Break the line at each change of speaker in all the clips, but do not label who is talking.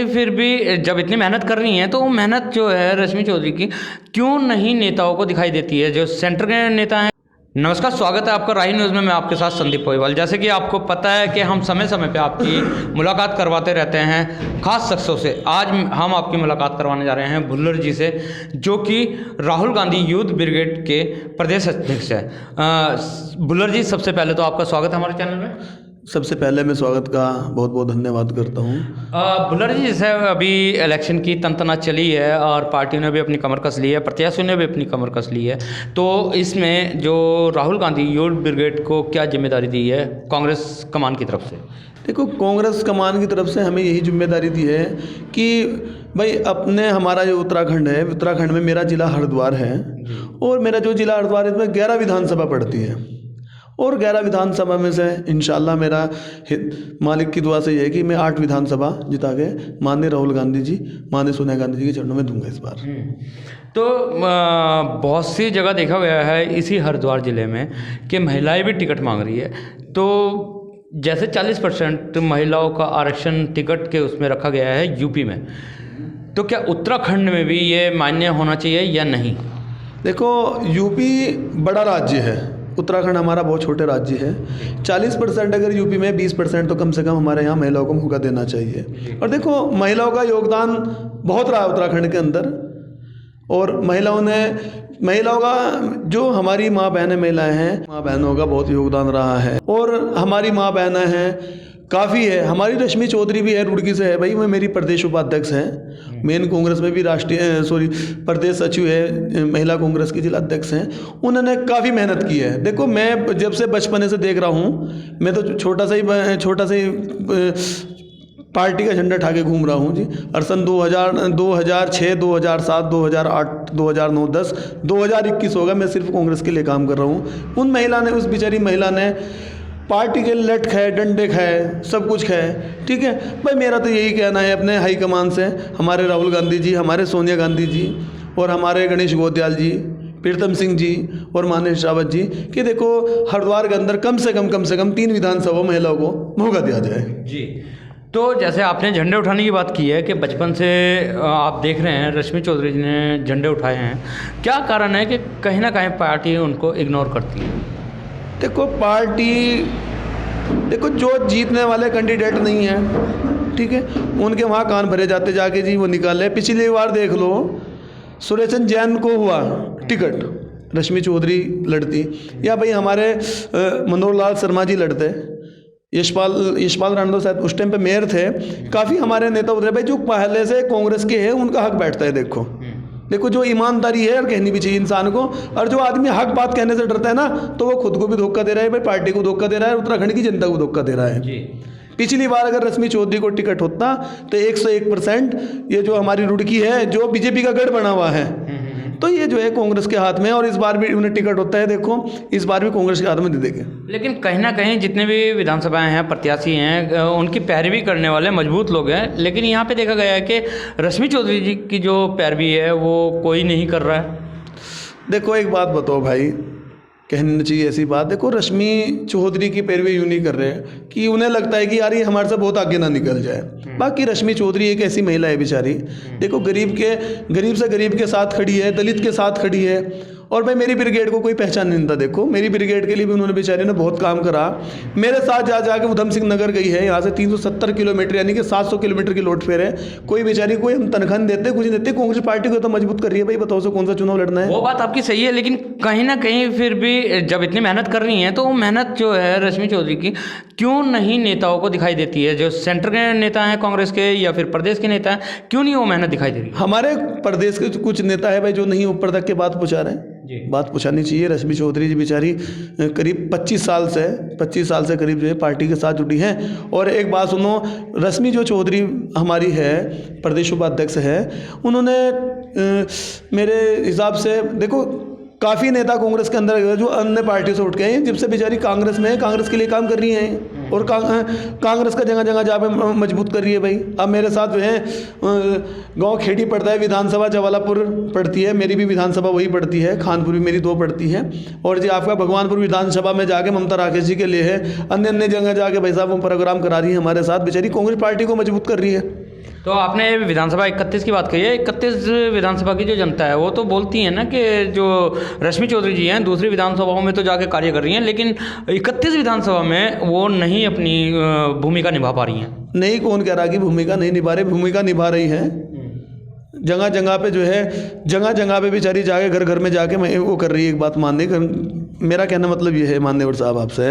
फिर भी जब इतनी मेहनत कर रही हैं तो वो मेहनत जो है रश्मि चौधरी की क्यों नहीं नेताओं को दिखाई देती है, जो सेंटर के नेता हैं। नमस्कार, स्वागत है आपका राही न्यूज़ में। मैं आपके साथ संदीप पोईवाल। जैसे कि आपको पता है कि हम समय समय पे आपकी मुलाकात करवाते रहते हैं खास शख्सों से। आज हम आपकी मुलाकात करवाने जा रहे हैं भुल्लर जी से, जो कि राहुल गांधी यूथ ब्रिगेड के प्रदेश अध्यक्ष हैं। भुल्लर जी, सबसे पहले तो आपका स्वागत है हमारे चैनल में।
सबसे पहले मैं स्वागत का बहुत बहुत धन्यवाद करता हूँ।
भुल्लर जी, जैसे अभी इलेक्शन की तंतना चली है और पार्टियों ने भी अपनी कमर कस ली है, प्रत्याशियों ने भी अपनी कमर कस ली है, तो इसमें जो राहुल गांधी यूथ ब्रिगेड को क्या जिम्मेदारी दी है कांग्रेस कमान की तरफ से?
देखो, कांग्रेस कमान की तरफ से हमें यही जिम्मेदारी दी है कि भाई अपने हमारा जो उत्तराखंड है, उत्तराखंड में मेरा ज़िला हरिद्वार है और मेरा जो ज़िला हरिद्वार है इसमें 11 विधानसभा पड़ती है और 11 विधानसभा में से इंशाल्लाह मेरा मालिक की दुआ से ये है कि मैं 8 विधानसभा जिता के माननीय राहुल गांधी जी, माननीय सोनिया गांधी जी के चरणों में दूंगा इस बार।
तो बहुत सी जगह देखा गया है इसी हरिद्वार ज़िले में कि महिलाएं भी टिकट मांग रही है, तो जैसे 40% महिलाओं का आरक्षण टिकट के उसमें रखा गया है यूपी में, तो क्या उत्तराखंड में भी ये मान्य होना चाहिए या नहीं?
देखो, यूपी बड़ा राज्य है, उत्तराखंड हमारा बहुत छोटे राज्य है। 40% अगर यूपी में, 20% तो कम से कम हमारे यहाँ महिलाओं को मौका देना चाहिए। और देखो, महिलाओं का योगदान बहुत रहा उत्तराखंड के अंदर, और महिलाओं का जो हमारी माँ बहनें महिलाएं हैं, माँ बहनों का बहुत योगदान रहा है। और हमारी माँ बहनें हैं काफ़ी है। हमारी रश्मि चौधरी भी है, रुड़की से है भाई, वो मेरी प्रदेश उपाध्यक्ष हैं, मेन कांग्रेस में भी प्रदेश सचिव है, महिला कांग्रेस की जिला अध्यक्ष हैं। उन्होंने काफ़ी मेहनत की है। देखो, मैं जब से बचपने से देख रहा हूँ, मैं तो छोटा सा ही पार्टी का झंडा ठाके घूम रहा हूँ जी। और सन 2006, 2007, 2008, 2009, 10, 2021 होगा मैं सिर्फ कांग्रेस के लिए काम कर रहा हूँ। उस बेचारी महिला ने पार्टी के लट खाए, डंडे खाए, सब कुछ खाए, ठीक है भाई। मेरा तो यही कहना है अपने हाईकमान से, हमारे राहुल गांधी जी, हमारे सोनिया गांधी जी और हमारे गणेश गोत्याल जी, प्रीतम सिंह जी और माननीय रावत जी, कि देखो हरिद्वार के अंदर कम से कम 3 विधानसभा महिलाओं को मौका दिया जाए
जी। तो जैसे आपने झंडे उठाने की बात की है कि बचपन से आप देख रहे हैं रश्मि चौधरी जी ने झंडे उठाए हैं, क्या कारण है कि कहीं ना कहीं पार्टी उनको इग्नोर करती है?
देखो, जो जीतने वाले कैंडिडेट नहीं हैं, ठीक है, उनके वहाँ कान भरे जाते जाके जी, वो निकाले। पिछली बार देख लो, सुरेशन जैन को हुआ टिकट, रश्मि चौधरी लड़ती, या भाई हमारे मनोहर लाल शर्मा जी लड़ते, यशपाल राणा साहब उस टाइम पे मेयर थे। काफ़ी हमारे नेता उतरे भाई जो पहले से कांग्रेस के हैं, उनका हक बैठता है। देखो जो ईमानदारी है और कहनी भी चाहिए इंसान को, और जो आदमी हक बात कहने से डरता है ना, तो वो खुद को भी धोखा दे रहा है भाई, पार्टी को धोखा दे रहा है, उत्तराखंड की जनता को धोखा दे रहा है जी। पिछली बार अगर रश्मि चौधरी को टिकट होता तो 101% ये जो हमारी रुड़की है, जो बीजेपी का गढ़ बना हुआ है, तो ये जो है कांग्रेस के हाथ में, और इस बार भी उन्हें टिकट होता है, देखो इस बार भी कांग्रेस के हाथ में दे देंगे।
लेकिन कहीं ना कहीं जितने भी विधानसभाएं हैं, प्रत्याशी हैं, उनकी पैरवी करने वाले मजबूत लोग हैं, लेकिन यहाँ पे देखा गया है कि रश्मि चौधरी जी की जो पैरवी है वो कोई नहीं कर रहा है। देखो,
एक बात बताओ भाई, कहनी चाहिए ऐसी बात। देखो, रश्मि चौधरी की पैरवी यूँ नहीं कर रहे हैं कि उन्हें लगता है कि यार ये हमारे से बहुत आगे ना निकल जाए। बाकी रश्मि चौधरी एक ऐसी महिला है बेचारी, देखो गरीब से गरीब के साथ खड़ी है, दलित के साथ खड़ी है, और भाई मेरी ब्रिगेड को कोई पहचान नहीं देता। देखो मेरी ब्रिगेड के लिए भी उन्होंने बेचारी ने बहुत काम करा। मेरे साथ जाके उधम सिंह नगर गई है, यहाँ से 370 किलोमीटर यानी कि 700 किलोमीटर की लोड फेर है। कोई बेचारी कोई हम तनख्वाह नहीं देते, कुछ नहीं देते। कांग्रेस पार्टी को तो मजबूत कर रही है भाई, बताओ से कौन सा चुनाव लड़ना है।
वो बात आपकी सही है, लेकिन कहीं ना कहीं फिर भी जब इतनी मेहनत कर रही हैं तो वो मेहनत जो है रश्मि चौधरी की क्यों नहीं नेताओं को दिखाई देती है? जो सेंटर के नेता हैं कांग्रेस के या फिर प्रदेश के नेता हैं, क्यों नहीं वो मेहनत दिखाई दे रही?
हमारे प्रदेश के कुछ नेता है भाई जो नहीं ऊपर तक के बात पहुँचा रहे हैं। बात पहुँचानी चाहिए। रश्मि चौधरी जी बेचारी करीब 25 साल से करीब जो है पार्टी के साथ जुड़ी हैं। और एक बात सुनो, रश्मि जो चौधरी हमारी है, प्रदेश उपाध्यक्ष है, उन्होंने मेरे हिसाब से देखो काफ़ी नेता कांग्रेस के अंदर जो अन्य पार्टियों से उठ के हैं, जब से बेचारी कांग्रेस में है, कांग्रेस के लिए काम कर रही हैं और कांग्रेस का जगह जगह जहाँ पे मजबूत कर रही है भाई। अब मेरे साथ जो है गांव खेड़ी पड़ता है, विधानसभा जवालापुर पड़ती है, मेरी भी विधानसभा वही पड़ती है, खानपुर भी मेरी 2 पड़ती है। और जी आपका भगवानपुर विधानसभा में जाके ममता राकेश जी के लिए है, अन्य जगह जाके भाई साहब वो प्रोग्राम करा रही है हमारे साथ, बेचारी कांग्रेस पार्टी को मजबूत कर रही है।
तो आपने विधानसभा 31 की बात कही है। 31 विधानसभा की जो जनता है वो तो बोलती है ना कि जो रश्मि चौधरी जी हैं दूसरी विधानसभाओं में तो जाके कार्य कर रही हैं, लेकिन 31 विधानसभा में वो नहीं अपनी भूमिका निभा पा रही हैं।
नहीं, कौन कह रहा कि भूमिका नहीं निभा रही? भूमिका निभा रही है। जगह जगह पे जो है, जगह जगह पे बेचारी जाके घर घर में जाके मैं वो कर रही है एक बात मानने कर। मेरा कहना मतलब ये है माननीय साहब आपसे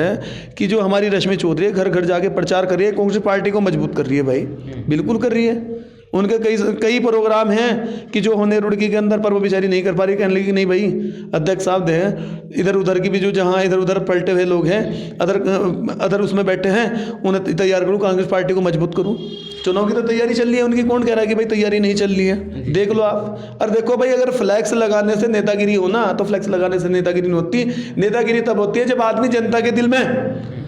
कि जो हमारी रश्मि चौधरी है घर घर जाके प्रचार कर रही है, कांग्रेस पार्टी को मजबूत कर रही है भाई, बिल्कुल कर रही है। उनके कई प्रोग्राम हैं कि जो होने रुड़की के अंदर, पर वो बेचारी नहीं कर पा रही। कहने लगी कि नहीं भाई अध्यक्ष साहब दे इधर उधर की भी जो जहाँ इधर उधर पलटे हुए लोग हैं, अदर उसमें बैठे हैं, उन्हें तैयार करूँ, कांग्रेस पार्टी को मजबूत करूँ। चुनाव की तो तैयारी चल रही है उनकी, कौन कह रहा है कि भाई तैयारी नहीं चल रही है? देख लो आप। और देखो भाई, अगर फ्लैक्स लगाने से नेतागिरी हो ना, तो फ्लैक्स लगाने से नेतागिरी नहीं होती। नेतागिरी तब होती है जब आदमी जनता के दिल में,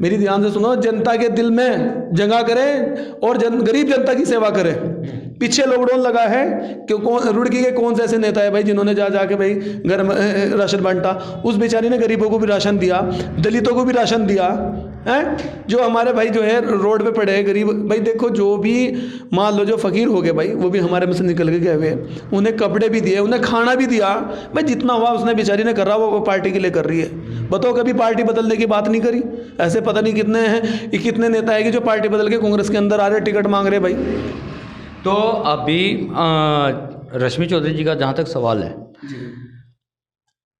मेरी ध्यान से सुनो, जनता के दिल में जगह करे और गरीब जनता की सेवा करे। पीछे लॉकडाउन लगा है कि रुड़की के कौन से ऐसे नेता है भाई जिन्होंने जाके भाई घर में राशन बांटा? उस बेचारी ने गरीबों को भी राशन दिया, दलितों को भी राशन दिया है। जो हमारे भाई जो है रोड पे पड़े हैं गरीब भाई, देखो जो भी मान लो जो फकीर हो गए भाई, वो भी हमारे में से निकल के गए हुए, उन्हें कपड़े भी दिए, उन्हें खाना भी दिया भाई। जितना हुआ उसने बेचारी ने कर रहा, वो पार्टी के लिए कर रही है। बताओ, कभी पार्टी बदलने की बात नहीं करी? ऐसे पता नहीं कितने हैं, कितने नेता है कि जो पार्टी बदल के कांग्रेस के अंदर आ रहे, टिकट मांग रहे भाई।
तो अभी रश्मि चौधरी जी का जहाँ तक सवाल है,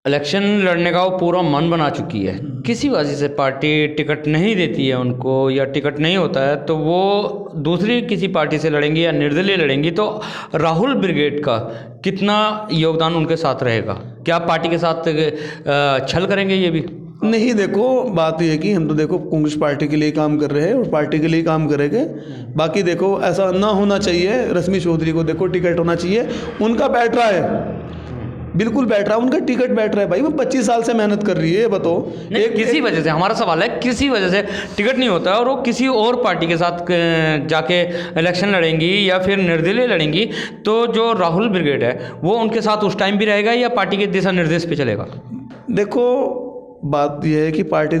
इलेक्शन लड़ने का वो पूरा मन बना चुकी है, किसी वजह से पार्टी टिकट नहीं देती है उनको या टिकट नहीं होता है, तो वो दूसरी किसी पार्टी से लड़ेंगी या निर्दलीय लड़ेंगी। तो राहुल ब्रिगेड का कितना योगदान उनके साथ रहेगा? क्या पार्टी के साथ छल करेंगे ये भी?
नहीं, देखो बात ये है कि हम तो देखो कांग्रेस पार्टी के लिए काम कर रहे हैं और पार्टी के लिए काम करेंगे। बाकी देखो ऐसा ना होना चाहिए, रश्मि चौधरी को देखो टिकट होना चाहिए। उनका बैठ रहा है, बिल्कुल बैठ रहा है, उनका टिकट बैठ रहा है भाई। वो 25 साल से मेहनत कर रही है, बताओ।
किसी वजह से, हमारा सवाल है, किसी वजह से टिकट नहीं होता है और वो किसी और पार्टी के साथ जाके इलेक्शन लड़ेंगी या फिर निर्दलीय लड़ेंगी, तो जो राहुल ब्रिगेड है वो उनके साथ उस टाइम भी रहेगा या पार्टी के दिशा निर्देश पे चलेगा?
देखो बात यह है कि पार्टी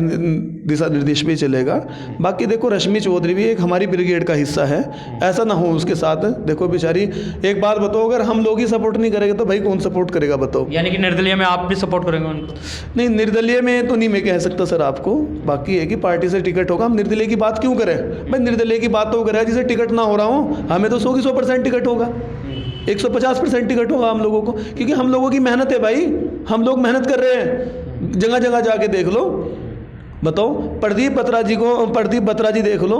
दिशा निर्देश पे चलेगा। बाकी देखो रश्मि चौधरी भी एक हमारी ब्रिगेड का हिस्सा है, ऐसा ना हो उसके साथ। देखो बेचारी, एक बात बताओ, अगर हम लोग ही सपोर्ट नहीं करेंगे तो भाई कौन सपोर्ट करेगा बताओ?
यानी कि निर्दलीय में आप भी सपोर्ट करेंगे उनको?
नहीं, निर्दलीय में तो नहीं मैं कह सकता सर आपको। बाकी है कि पार्टी से टिकट होगा, हम निर्दलीय की बात क्यों करें भाई? निर्दलीय की बात तो वो करेगा जिसे टिकट ना हो रहा हो। हमें तो 100 की 100% टिकट होगा, 150% टिकट होगा हम लोगों को, क्योंकि हम लोगों की मेहनत है भाई। हम लोग मेहनत कर रहे हैं, जगह जगह जाके देख लो। बताओ, प्रदीप बत्रा जी देख लो,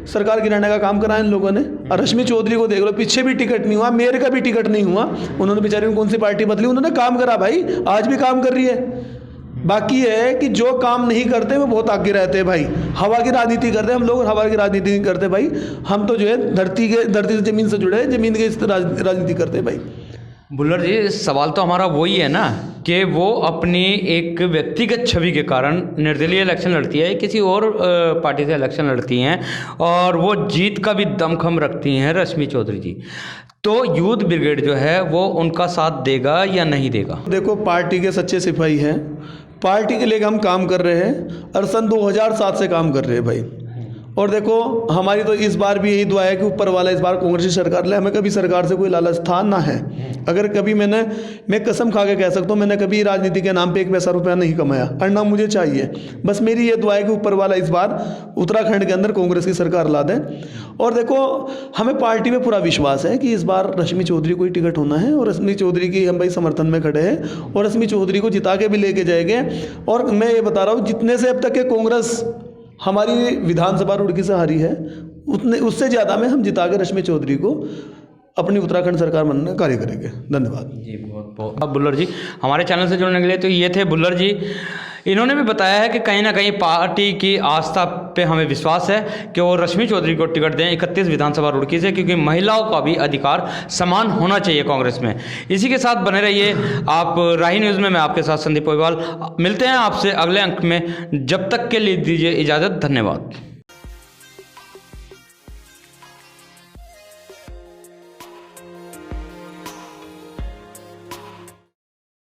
सरकार गिराने का काम करा इन लोगों ने। और रश्मि चौधरी को देख लो, पीछे भी टिकट नहीं हुआ, मेयर का भी टिकट नहीं हुआ। उन्होंने बेचारी ने कौन सी पार्टी बदली? उन्होंने काम करा भाई, आज भी काम कर रही है। बाकी है कि जो काम नहीं करते वो बहुत आगे रहते हैं भाई। हवा की राजनीति करते हैं हम लोग, हवा की राजनीति नहीं करते भाई। हम तो जो है धरती से ज़मीन से जुड़े, ज़मीन के राजनीति करते हैं भाई।
बुल्लर जी, सवाल तो हमारा वही है ना कि वो अपनी एक व्यक्तिगत छवि के कारण निर्दलीय इलेक्शन लड़ती है, किसी और पार्टी से इलेक्शन लड़ती हैं और वो जीत का भी दमखम रखती हैं रश्मि चौधरी जी। तो यूथ ब्रिगेड जो है वो उनका साथ देगा या नहीं देगा?
देखो, पार्टी के सच्चे सिपाही हैं, पार्टी के लिए हम काम कर रहे हैं और सन 2007 से काम कर रहे हैं भाई। और देखो, हमारी तो इस बार भी यही दुआ है कि ऊपर वाला इस बार कांग्रेस की सरकार ले। हमें कभी सरकार से कोई लालच था ना है। अगर कभी मैं कसम खा के कह सकता हूँ, मैंने कभी राजनीति के नाम पे 1 पैसा रुपया नहीं कमाया और ना मुझे चाहिए। बस मेरी ये दुआ है कि ऊपर वाला इस बार उत्तराखंड के अंदर कांग्रेस की सरकार ला दें। और देखो, हमें पार्टी में पूरा विश्वास है कि इस बार रश्मि चौधरी को ही टिकट होना है और रश्मि चौधरी की हम भाई समर्थन में खड़े हैं और रश्मि चौधरी को जिता के भी लेके जाएंगे। और मैं ये बता रहा हूँ, जितने से अब तक के कांग्रेस हमारी विधानसभा रुड़की से हारी है, उतने उससे ज़्यादा में हम जिता के रश्मि चौधरी को अपनी उत्तराखंड सरकार बनने का कार्य करेंगे। धन्यवाद जी, बहुत बहुत।
बुल्लर जी, हमारे चैनल से जुड़ने के लिए तो ये थे बुल्लर जी। इन्होंने भी बताया है कि कहीं ना कहीं पार्टी की आस्था पे हमें विश्वास है कि वो रश्मि चौधरी को टिकट दें 31 विधानसभा रुड़की से, क्योंकि महिलाओं का भी अधिकार समान होना चाहिए कांग्रेस में। इसी के साथ बने रहिए आप राही न्यूज़ में। मैं आपके साथ संदीप पोईवाल। मिलते हैं आपसे अगले अंक में, जब तक के लिए दीजिए इजाज़त। धन्यवाद।